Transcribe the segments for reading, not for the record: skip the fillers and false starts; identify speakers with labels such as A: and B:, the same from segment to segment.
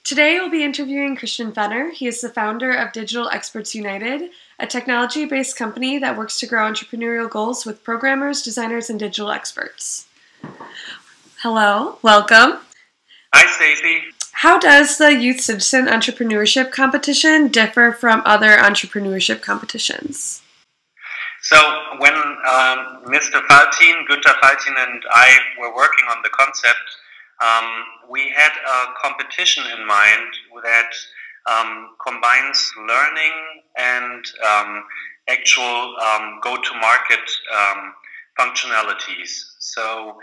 A: Today we'll be interviewing Christian Fenner. He is the founder of Digital Experts United, a technology-based company that works to grow entrepreneurial goals with programmers, designers, and digital experts. Hello, welcome.
B: Hi, Stacey.
A: How does the Youth Citizen Entrepreneurship Competition differ from other entrepreneurship competitions?
B: So when Mr. Faltin, Günther Faltin, and I were working on the concept, we had a competition in mind that combines learning and actual go-to-market functionalities. So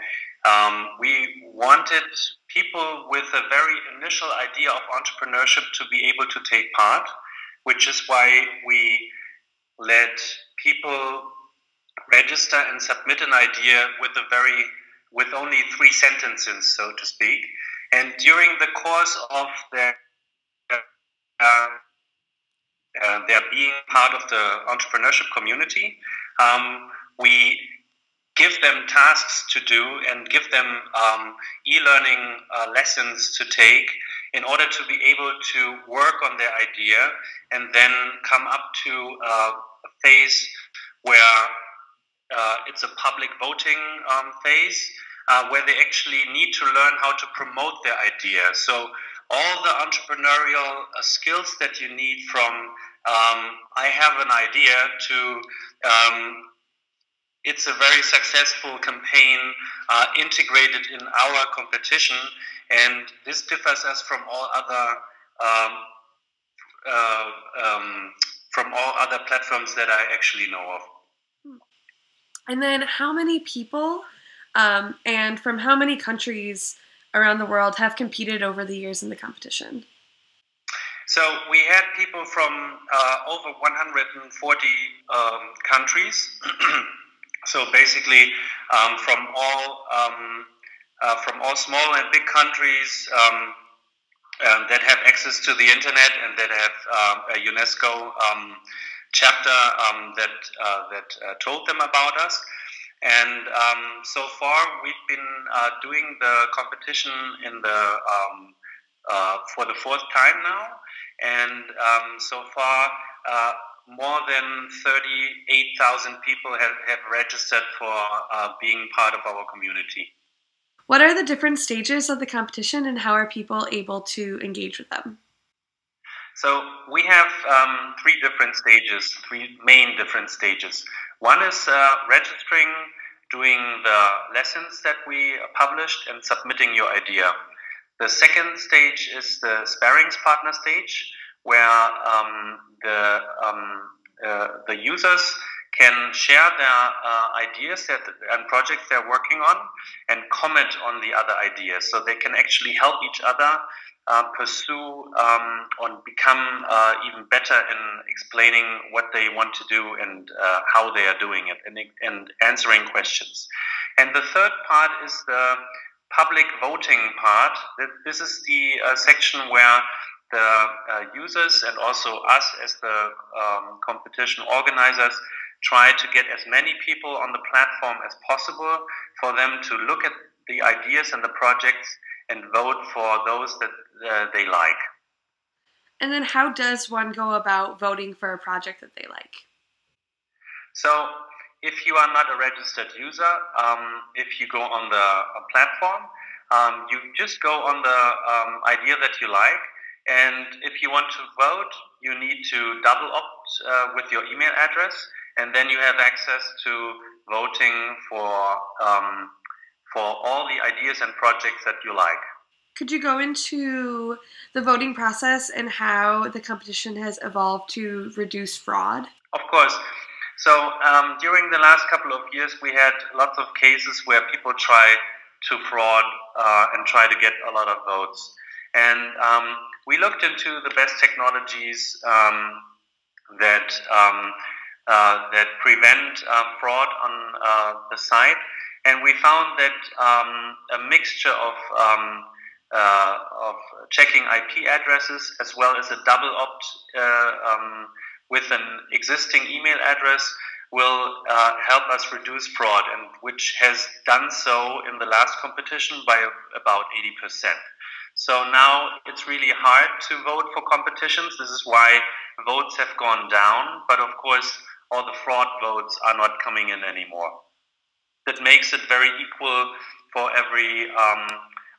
B: we wanted people with a very initial idea of entrepreneurship to be able to take part, which is why we let people register and submit an idea with only 3 sentences, so to speak. And during the course of their being part of the entrepreneurship community, we give them tasks to do and give them e-learning lessons to take in order to be able to work on their idea and then come up to a phase where it's a public voting phase where they actually need to learn how to promote their idea. So all the entrepreneurial skills that you need from I have an idea to it's a very successful campaign integrated in our competition, and this differs us from all other platforms that I actually know of.
A: And then how many people and from how many countries around the world have competed over the years in the competition?
B: So we had people from over 140 countries. So basically, from all small and big countries that have access to the internet and that have a UNESCO chapter that told them about us. And so far, we've been doing the competition in the for the 4th time now, and so far. More than 38,000 people have registered for being part of our community.
A: What are the different stages of the competition and how are people able to engage with them?
B: So we have 3 different stages, 3 main different stages. One is registering, doing the lessons that we published and submitting your idea. The second stage is the sparings partner stage, where the users can share their ideas and projects they're working on and comment on the other ideas. So they can actually help each other pursue or become even better in explaining what they want to do and how they are doing it and answering questions. And the third part is the public voting part. This is the section where the users and also us as the competition organizers try to get as many people on the platform as possible for them to look at the ideas and the projects and vote for those that they like.
A: And then how does one go about voting for a project that they like?
B: So if you are not a registered user, if you go on the platform, you just go on the idea that you like. And if you want to vote, you need to double opt with your email address, and then you have access to voting for all the ideas and projects that you like.
A: Could you go into the voting process and how the competition has evolved to reduce fraud?
B: Of course. So during the last couple of years, we had lots of cases where people try to fraud and try to get a lot of votes. And we looked into the best technologies that prevent fraud on the site, and we found that a mixture of checking IP addresses as well as a double opt with an existing email address will help us reduce fraud, and which has done so in the last competition by about 80%. So now it's really hard to vote for competitions. This is why votes have gone down. But of course, all the fraud votes are not coming in anymore. That makes it very equal for every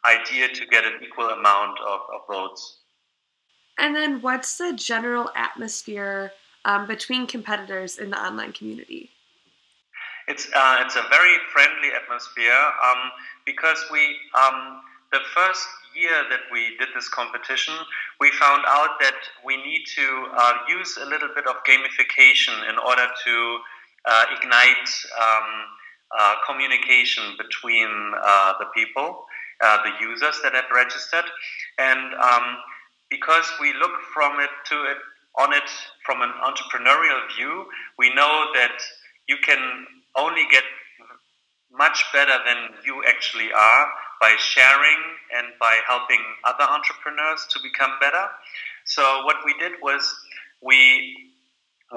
B: idea to get an equal amount of votes.
A: And then what's the general atmosphere between competitors in the online community?
B: It's a very friendly atmosphere because we the first year that we did this competition, we found out that we need to use a little bit of gamification in order to ignite communication between the people, the users that have registered, and because we look from it on it from an entrepreneurial view, we know that you can only get much better than you actually are by sharing and by helping other entrepreneurs to become better. So what we did was we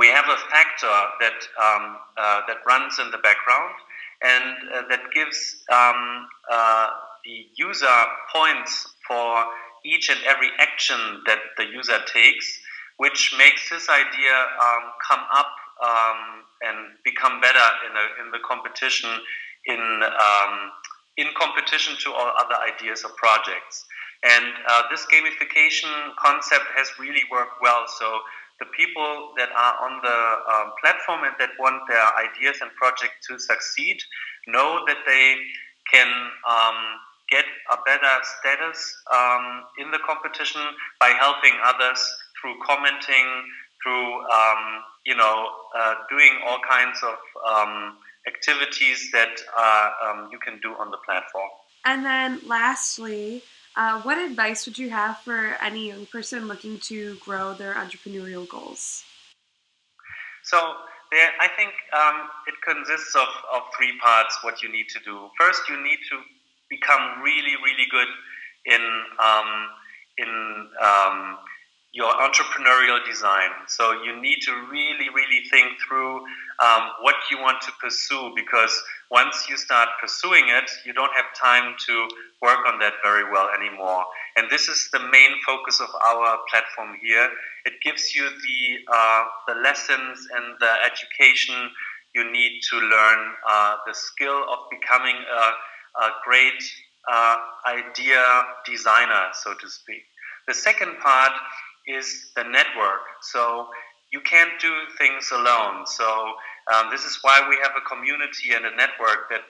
B: have a factor that runs in the background and that gives the user points for each and every action that the user takes, which makes this idea come up and become better in the competition in competition to all other ideas or projects. And this gamification concept has really worked well. So the people that are on the platform and that want their ideas and projects to succeed know that they can get a better status in the competition by helping others through commenting, through doing all kinds of activities that you can do on the platform.
A: And then lastly, what advice would you have for any young person looking to grow their entrepreneurial goals?
B: So I think it consists of three parts, what you need to do. First, you need to become really, really good in your entrepreneurial design. So you need to really, really think through what you want to pursue, because once you start pursuing it, you don't have time to work on that very well anymore. And this is the main focus of our platform here. It gives you the lessons and the education you need to learn the skill of becoming a great idea designer, so to speak. The second part is the network. So you can't do things alone. So this is why we have a community and a network that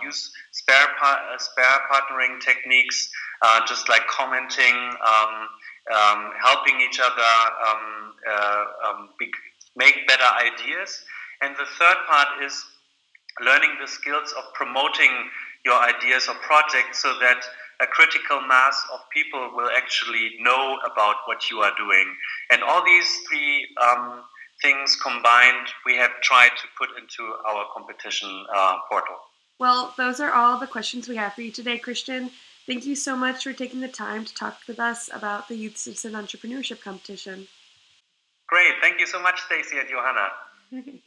B: use spare partnering techniques, just like commenting, helping each other make better ideas. And the third part is learning the skills of promoting your ideas or projects so that a critical mass of people will actually know about what you are doing. And all these three things combined, we have tried to put into our competition portal.
A: Well, those are all the questions we have for you today, Christian. Thank you so much for taking the time to talk with us about the Youth Citizen Entrepreneurship Competition.
B: Great. Thank you so much, Stacy and Johanna.